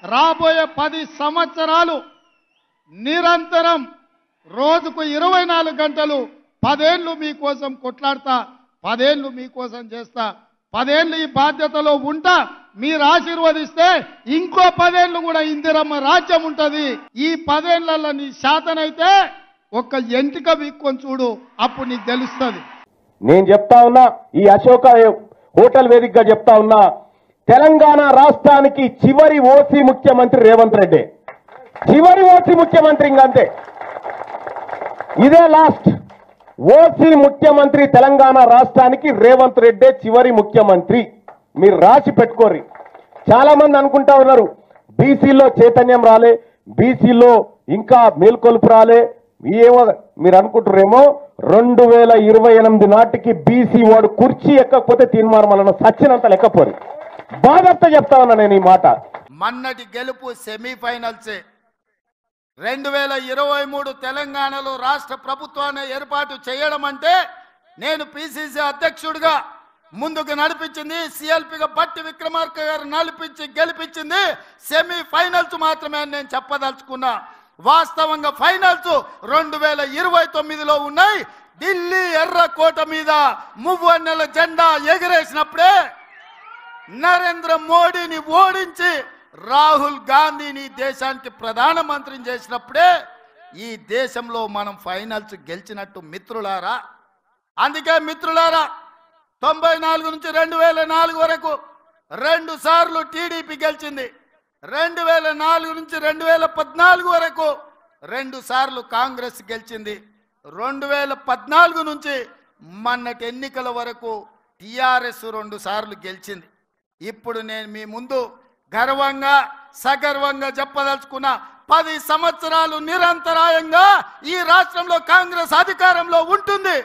రాబోయే 10 సంవత్సరాలు నిరంతరం రోజుకు 24 గంటలు 10 ఏళ్ళు మీకోసం కొట్లాడతా, 10 ఏళ్ళు మీకోసం చేస్తా, 10 ఏళ్ళు ఈ బాధ్యతలో ఉంటా. మీరు ఆశీర్వదిస్తే ఇంకో 10 ఏళ్ళు కూడా ఇందిరమ్మ రాజ్యం ఉంటది. ఈ 10 ఏళ్లలో నీ శాతనైతే ఒక్క ఎంటిక వీక్కొని చూడు, అప్పుడు నీకు తెలుస్తుంది. నేను చెప్తా ఉన్నా, ఈ అశోక హోటల్ వేదికగా చెప్తా ఉన్నా, తెలంగాణ రాష్ట్రానికి చివరి ఓసీ ముఖ్యమంత్రి రేవంత్ రెడ్డి. చివరి ఓసీ ముఖ్యమంత్రి ఇంకంతే, ఇదే లాస్ట్ ఓసీ ముఖ్యమంత్రి. తెలంగాణ రాష్ట్రానికి రేవంత్ రెడ్డి చివరి ముఖ్యమంత్రి. మీరు రాసి పెట్టుకోరి. చాలా మంది అనుకుంటా ఉన్నారు బీసీలో చైతన్యం రాలే, బీసీలో ఇంకా మేల్కొలుపు రాలే. ఏమో మీరు అనుకుంటారేమో 2028 నాటికి బీసీ వాడు కుర్చీ ఎక్కకపోతే తీర్మానం సచ్చినంత లెక్కపోరు. బాధతో చెప్తా ఉన్నా నేను ఈ మాట. మన్నటి గెలుపు సెమీఫైనల్సే. 2023 తెలంగాణలో రాష్ట్ర ప్రభుత్వాన్ని ఏర్పాటు చేయడం అంటే నేను పిసిసి అధ్యక్షుడిగా ముందుకు నడిపించింది, సిఎల్పిగా బట్టి విక్రమార్క గారు నడిపించి గెలిపించింది సెమీఫైనల్స్ మాత్రమే అని నేను చెప్పదలుచుకున్నా. వాస్తవంగా ఫైనల్స్ 2029లో ఉన్నాయి. ఢిల్లీ ఎర్రకోట మీద మువ్వన్నెల జెండా ఎగరేసినప్పుడే, నరేంద్ర మోడీని ఓడించి రాహుల్ గాంధీని దేశానికి ప్రధానమంత్రిని చేసినప్పుడే ఈ దేశంలో మనం ఫైనల్స్ గెలిచినట్టు మిత్రులారా. అందుకే మిత్రులారా 94 నుంచి 2004 వరకు 2 సార్లు టీడీపీ గెలిచింది. 2004 నుంచి 2014 వరకు 2 సార్లు కాంగ్రెస్ గెలిచింది. 2014 నుంచి మొన్నటి ఎన్నికల వరకు టిఆర్ఎస్ 2 సార్లు గెలిచింది. ఇప్పుడు నేను మీ ముందు గర్వంగా సగర్వంగా చెప్పదలుచుకున్న 10 సంవత్సరాలు నిరంతరాయంగా ఈ రాష్ట్రంలో కాంగ్రెస్ అధికారంలో ఉంటుంది.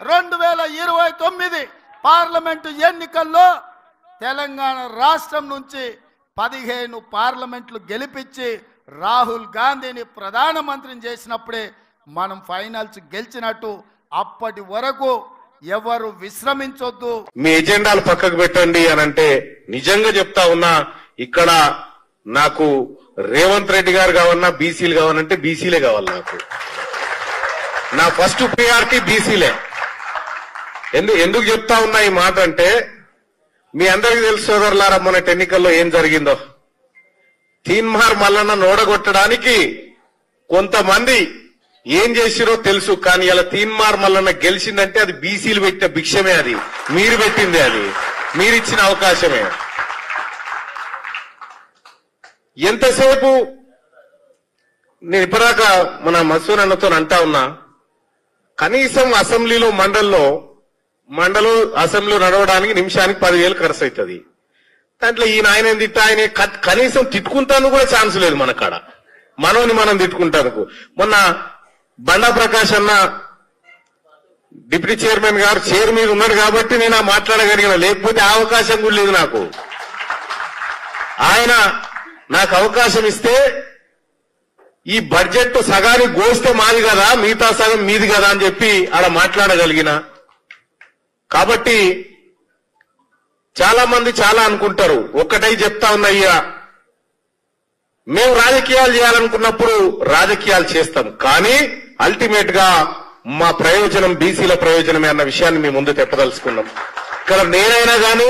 2029 పార్లమెంటు ఎన్నికల్లో తెలంగాణ రాష్ట్రం నుంచి 15 పార్లమెంట్లు గెలిపించి రాహుల్ గాంధీని ప్రధానమంత్రిని చేసినప్పుడే మనం ఫైనల్స్ గెలిచినట్టు. అప్పటి వరకు ఎవరు విశ్రమించొద్దు. మీ ఎజెండాలు పక్కకు పెట్టండి అని అంటే నిజంగా చెప్తా ఉన్నా, ఇక్కడ నాకు రేవంత్ రెడ్డి గారు కావాలన్నా బీసీలు కావాలంటే బీసీలే కావాలి. నాకు నా ఫస్ట్ ప్రియారిటీ బీసీలే. ఎందుకు చెప్తా ఉన్నా ఈ మాట అంటే, మీ అందరికీ తెలుసు సోదరులారా, మొన్నటి ఎన్నికల్లో ఏం జరిగిందో. తీన్మార్ మల్లన్న నోడగొట్టడానికి కొంతమంది ఏం చేసిరో తెలుసు. కానీ ఇలా తీన్మార్ మల్లన్న గెలిచిందంటే అది బీసీలు పెట్టిన భిక్షమే, అది మీరు పెట్టిందే, అది మీరిచ్చిన అవకాశమే. ఎంతసేపు నేను ఇప్పటిదాకా మన మసూర్ అన్నతో అంటా ఉన్నా, కనీసం అసెంబ్లీలో మండలు అసెంబ్లీలో నడవడానికి నిమిషానికి 10,000 ఖర్చు అవుతుంది. దాంట్లో ఈయన ఆయన తిట్టా, ఆయన కనీసం తిట్టుకుంటాను కూడా ఛాన్స్ లేదు మన కాడ, మనోని మనం తిట్టుకుంటాను. మొన్న బండా ప్రకాష్ అన్న డిప్యూటీ చైర్మన్ గారు చైర్ మీద ఉన్నాడు కాబట్టి నేను మాట్లాడగలిగిన, లేకపోతే ఆ అవకాశం కూడా లేదు నాకు. ఆయన నాకు అవకాశం ఇస్తే ఈ బడ్జెట్ సగానికి గోస్తే మాది కదా, మిగతా సగం మీది కదా అని చెప్పి అలా మాట్లాడగలిగిన. కాబట్టి చాలా మంది చాలా అనుకుంటారు. ఒక్కటై చెప్తా ఉన్నయ్యా, మేము రాజకీయాలు చేయాలనుకున్నప్పుడు రాజకీయాలు చేస్తాం, కానీ అల్టిమేట్ గా మా ప్రయోజనం బీసీల ప్రయోజనమే అన్న విషయాన్ని మీ ముందు తెప్పదలుచుకున్నాం. ఇక్కడ నేనైనా కానీ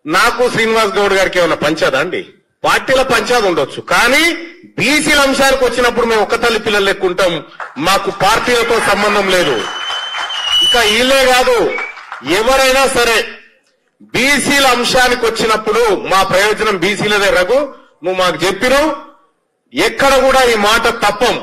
నాకు శ్రీనివాస్ గౌడ్ గారికి ఏమన్నా పంచాదా అండి? పార్టీల పంచాది ఉండొచ్చు, కానీ బీసీల అంశానికి వచ్చినప్పుడు మేము ఒక్క తల్లి పిల్లలు లెక్కుంటాం. మాకు పార్టీలతో సంబంధం లేదు. ఇంకా వీళ్ళే కాదు, ఎవరైనా సరే బీసీల అంశానికి వచ్చినప్పుడు మా ప్రయోజనం బీసీలదే. రఘు, నువ్వు మాకు చెప్పినావు, ఎక్కడ కూడా ఈ మాట తప్పం.